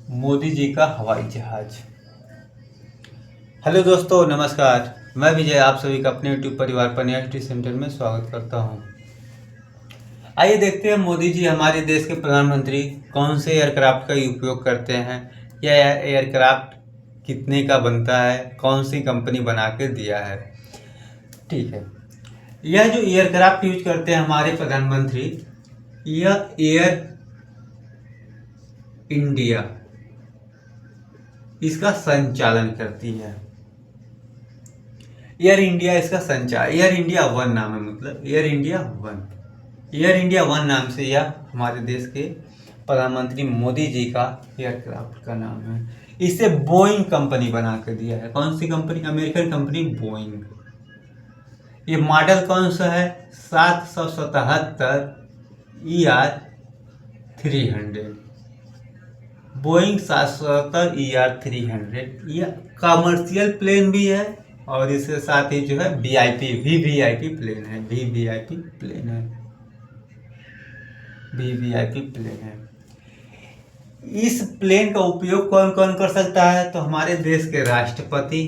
मोदी जी का हवाई जहाज। हेलो दोस्तों, नमस्कार। मैं विजय आप सभी का अपने यूट्यूब परिवार पर NST सेंटर में स्वागत करता हूं। आइए देखते हैं मोदी जी हमारे देश के प्रधानमंत्री कौन से एयरक्राफ्ट का उपयोग करते हैं, यह एयरक्राफ्ट कितने का बनता है, कौन सी कंपनी बना के दिया है। ठीक है, यह जो एयरक्राफ्ट यूज करते हैं हमारे प्रधानमंत्री, यह एयर इंडिया इसका संचालन करती है। एयर इंडिया इसका संचालन, एयर इंडिया वन नाम है, मतलब एयर इंडिया वन नाम से यह हमारे देश के प्रधानमंत्री मोदी जी का एयरक्राफ्ट का नाम है। इसे बोइंग कंपनी बना कर दिया है। कौन सी कंपनी? American company Boeing. ये मॉडल कौन सा है? 777 ER-300। बोइंग 777 ER-300 यह कमर्शियल प्लेन भी है और इसके साथ ही जो है वीवीआईपी प्लेन है। इस प्लेन का उपयोग कौन कौन कर सकता है? तो हमारे देश के राष्ट्रपति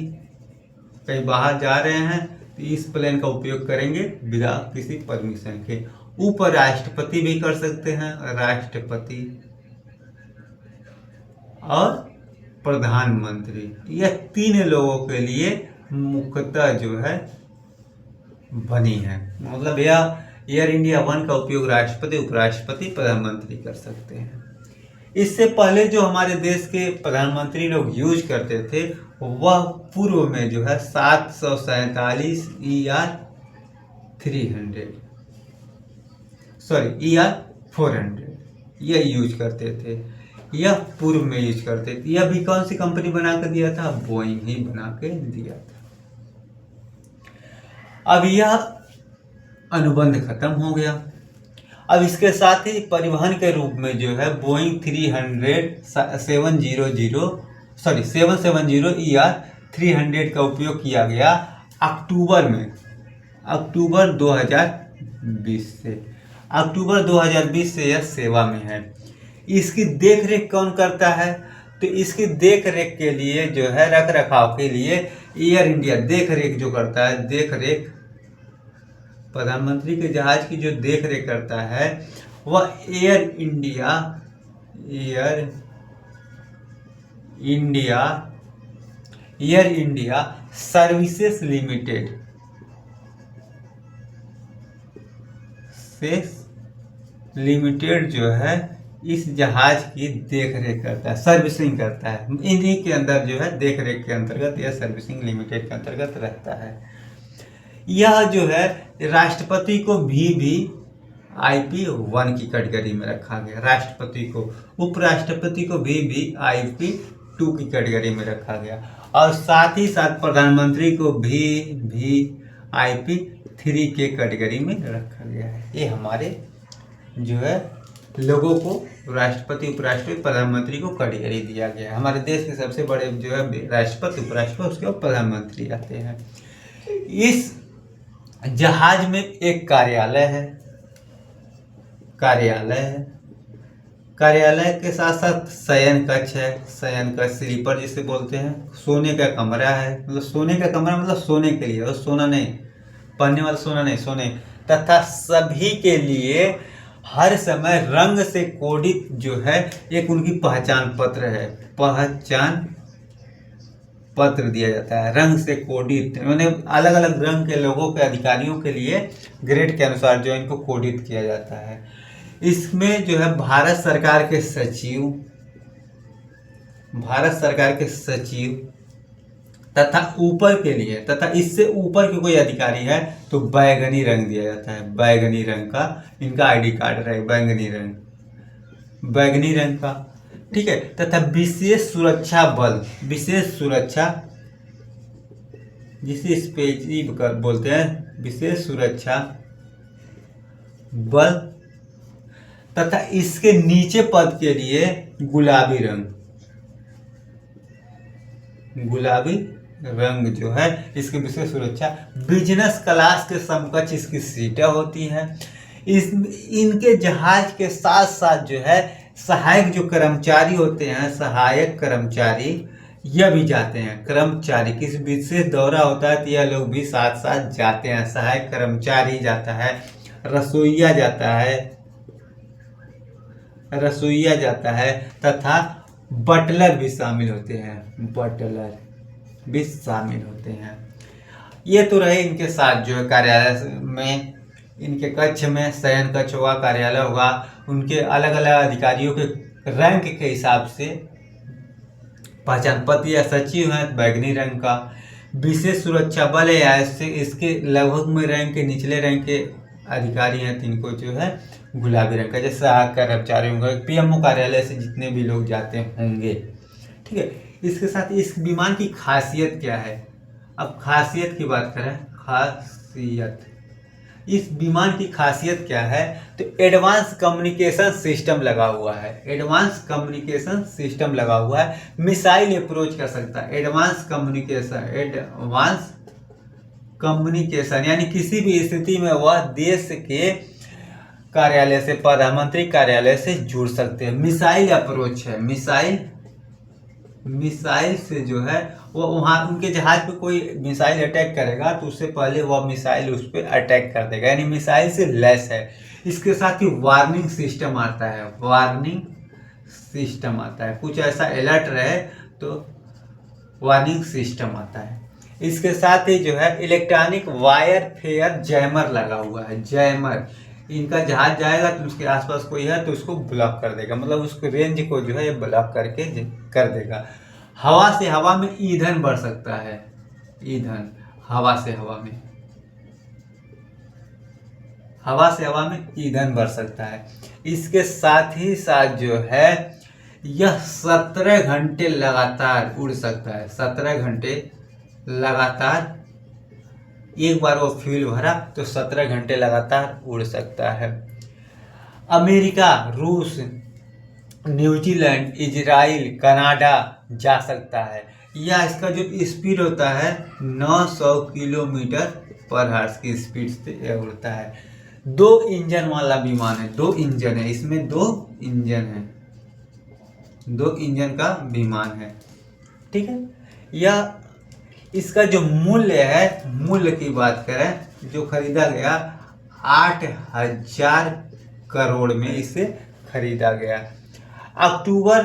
कहीं बाहर जा रहे हैं तो इस प्लेन का उपयोग करेंगे बिना किसी परमिशन के। उपराष्ट्रपति भी कर सकते हैं, राष्ट्रपति और प्रधानमंत्री। यह तीन लोगों के लिए मुख्यतः जो है बनी है। मतलब यह एयर इंडिया वन का उपयोग राष्ट्रपति, उपराष्ट्रपति, प्रधानमंत्री कर सकते हैं। इससे पहले जो हमारे देश के प्रधानमंत्री लोग यूज करते थे वह पूर्व में जो है 747 ER-400 यह यूज करते थे। यह पूर्व में यूज करते थे। यह भी कौन सी कंपनी बना कर दिया था? बोइंग ही बना के दिया था। अब यह अनुबंध खत्म हो गया। अब इसके साथ ही परिवहन के रूप में जो है बोइंग 770 ER-300 का उपयोग किया गया अक्टूबर 2020 से यह सेवा में है। इसकी देखरेख कौन करता है? तो इसकी देखरेख के लिए जो है रख रखाव के लिए एयर इंडिया देखरेख जो करता है, प्रधानमंत्री के जहाज की जो देखरेख करता है वह एयर इंडिया सर्विसेज लिमिटेड जो है इस जहाज की देखरेख करता है, सर्विसिंग करता है। इन्हीं के अंदर जो है देखरेख के अंतर्गत यह सर्विसिंग लिमिटेड के अंतर्गत रहता है। यह जो है राष्ट्रपति को VVIP-1 की कैटेगरी में रखा गया, राष्ट्रपति को। उपराष्ट्रपति को VVIP-2 की कैटेगरी में रखा गया और साथ ही साथ प्रधानमंत्री को VVIP-3 के कैटेगरी में रखा गया है। ये हमारे जो है लोगों को राष्ट्रपति, उपराष्ट्रपति, प्रधानमंत्री को कैटेगरी दिया गया है। हमारे देश के सबसे बड़े जो है राष्ट्रपति, उपराष्ट्रपति, उसके बाद प्रधानमंत्री आते हैं। इस जहाज में एक कार्यालय के साथ साथ शयन कक्ष है, स्लीपर जिसे बोलते हैं। सोने का कमरा है, मतलब सोने का कमरा मतलब सोने के लिए, और सोना नहीं, पहनने वाला सोना नहीं, सोने। तथा सभी के लिए हर समय रंग से कोडित जो है एक उनकी पहचान पत्र दिया जाता है, रंग से कोडित। उन्हें अलग अलग रंग के लोगों के अधिकारियों के लिए ग्रेड के अनुसार जो इनको कोडित किया जाता है। इसमें जो है भारत सरकार के सचिव तथा इससे ऊपर के कोई अधिकारी है तो बैगनी रंग दिया जाता है। बैगनी रंग का इनका आईडी कार्ड रहे, बैगनी रंग का। ठीक है। तथा विशेष सुरक्षा जिसे स्पेसिफिक बोलते हैं, विशेष सुरक्षा बल। तथा इसके नीचे पद के लिए गुलाबी रंग जो है इसकी विशेष सुरक्षा। बिजनेस क्लास के समकक्ष इसकी सीटें होती हैं। इनके जहाज के साथ साथ जो है सहायक जो कर्मचारी होते हैं, सहायक कर्मचारी, यह भी जाते हैं। कर्मचारी किसी विशेष दौरा होता है तो यह लोग भी साथ साथ जाते हैं। सहायक कर्मचारी जाता है, रसोइया जाता है तथा बटलर भी शामिल होते हैं। बटलर भी शामिल होते हैं। ये तो रहे इनके साथ जो है कार्यालय में, इनके कक्ष में शयन कक्ष होगा, कार्यालय होगा, उनके अलग अलग अधिकारियों के रैंक के हिसाब से पहचान पत्र या सचिव है बैगनी रंग का, विशेष सुरक्षा बल है या इसके लगभग में रैंक के निचले रैंक के अधिकारी हैं तिनको जो है गुलाबी रंग का, जैसे कर्मचारी होंगे, पीएमओ कार्यालय से जितने भी लोग जाते होंगे। ठीक है, इसके साथ इस विमान की खासियत क्या है? अब खासियत की बात करें, खासियत इस विमान की खासियत क्या है? तो एडवांस कम्युनिकेशन सिस्टम लगा हुआ है। एडवांस कम्युनिकेशन सिस्टम लगा हुआ है, मिसाइल अप्रोच कर सकता है। एडवांस कम्युनिकेशन यानी किसी भी स्थिति में वह देश के कार्यालय से, प्रधानमंत्री कार्यालय से जुड़ सकते हैं। मिसाइल अप्रोच है, मिसाइल से जो है वो वहाँ उनके जहाज पे कोई मिसाइल अटैक करेगा तो उससे पहले वह मिसाइल उस पर अटैक कर देगा, यानी मिसाइल से लैस है। इसके साथ ही वार्निंग सिस्टम आता है, कुछ ऐसा अलर्ट रहे तो वार्निंग सिस्टम आता है। इसके साथ ही जो है इलेक्ट्रॉनिक वायरफेयर जैमर लगा हुआ है। जैमर, इनका जहाज जाएगा तो उसके आसपास कोई है तो उसको ब्लॉक कर देगा, मतलब उसको रेंज को जो है ये ब्लॉक करके कर देगा। हवा से हवा में ईंधन बढ़ सकता है। ईंधन हवा से हवा में ईंधन बढ़ सकता है। इसके साथ ही साथ जो है यह 17 घंटे लगातार उड़ सकता है। 17 घंटे लगातार, एक बार वो फ्यूल भरा तो 17 घंटे लगातार उड़ सकता है। अमेरिका, रूस, न्यूजीलैंड, इजराइल, कनाडा जा सकता है। या इसका जो स्पीड होता है 900 किलोमीटर पर हॉर्स की स्पीड से उड़ता है। 2 इंजन वाला विमान है, 2 इंजन है इसमें, 2 इंजन का विमान है। ठीक है, यह इसका जो मूल्य है, मूल्य की बात करें, जो खरीदा गया 8,000 करोड़ में इसे खरीदा गया। अक्टूबर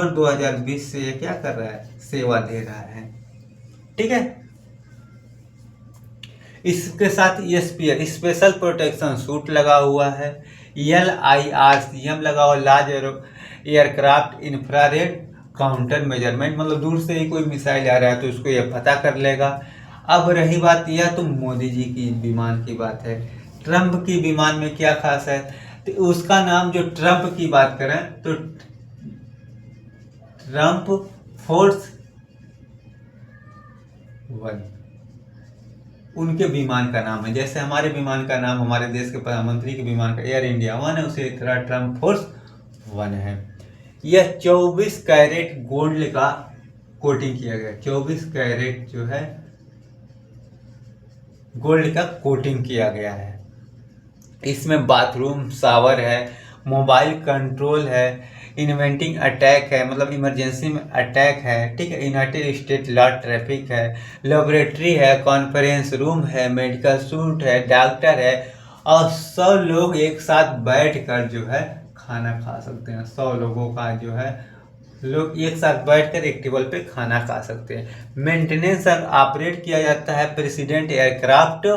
2020 से ये क्या कर रहा है? सेवा दे रहा है। ठीक है, इसके साथ ESPR स्पेशल प्रोटेक्शन सूट लगा हुआ है। LIRCM लगा हुआ, large aircraft infrared counter measurement, मतलब दूर से ही कोई मिसाइल आ रहा है तो उसको यह पता कर लेगा। अब रही बात यह तो मोदी जी की विमान की बात है। ट्रंप की विमान में क्या खास है? तो उसका नाम, जो ट्रंप की बात करें तो ट्रंप फोर्स 1 उनके विमान का नाम है। जैसे हमारे विमान का नाम, हमारे देश के प्रधानमंत्री के विमान का एयर इंडिया 1 है, उसी तरह ट्रंप फोर्स 1 है। यह 24 कैरेट गोल्ड का कोटिंग किया गया। 24 कैरेट जो है गोल्ड का कोटिंग किया गया है। इसमें बाथरूम शावर है, मोबाइल कंट्रोल है, इन्वेंटिंग अटैक है, मतलब इमरजेंसी में अटैक है। ठीक है, यूनाइटेड स्टेट लॉ ट्रैफिक है, लेबोरेटरी है, कॉन्फ्रेंस रूम है, मेडिकल सूट है, डॉक्टर है, और 100 लोग एक साथ बैठकर जो है खाना खा सकते हैं। 100 लोगों का जो है लोग एक साथ बैठकर एक टेबल पे खाना खा सकते हैं। मेंटेनेंस और ऑपरेट किया जाता है प्रेसिडेंट एयरक्राफ्ट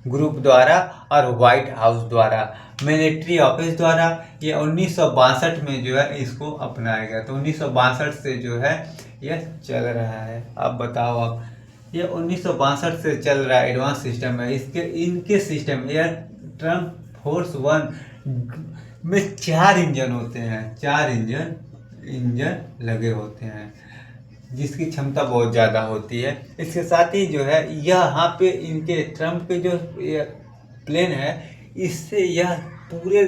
ग्रुप द्वारा और व्हाइट हाउस द्वारा, मिलिट्री ऑफिस द्वारा। ये 1962 में जो है इसको अपनाया गया, तो 1962 से जो है यह चल रहा है। अब बताओ, अब ये 1962 से चल रहा है, एडवांस सिस्टम है। इनके सिस्टम एयर ट्रंप फोर्स 1 में 4 इंजन होते हैं, 4 इंजन लगे होते हैं, जिसकी क्षमता बहुत ज़्यादा होती है। इसके साथ ही जो है यहाँ पे इनके ट्रंप के जो प्लेन है, इससे यह पूरे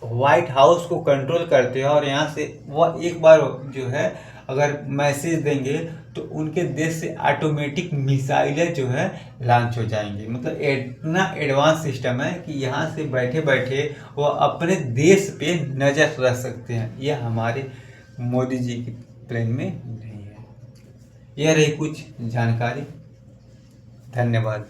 व्हाइट हाउस को कंट्रोल करते हैं, और यहाँ से वह एक बार जो है अगर मैसेज देंगे तो उनके देश से ऑटोमेटिक मिसाइलें जो है लॉन्च हो जाएंगी। मतलब इतना एडवांस सिस्टम है कि यहाँ से बैठे बैठे वो अपने देश पे नज़र रख सकते हैं। यह हमारे मोदी जी की प्लान में नहीं है। यह रही कुछ जानकारी। धन्यवाद।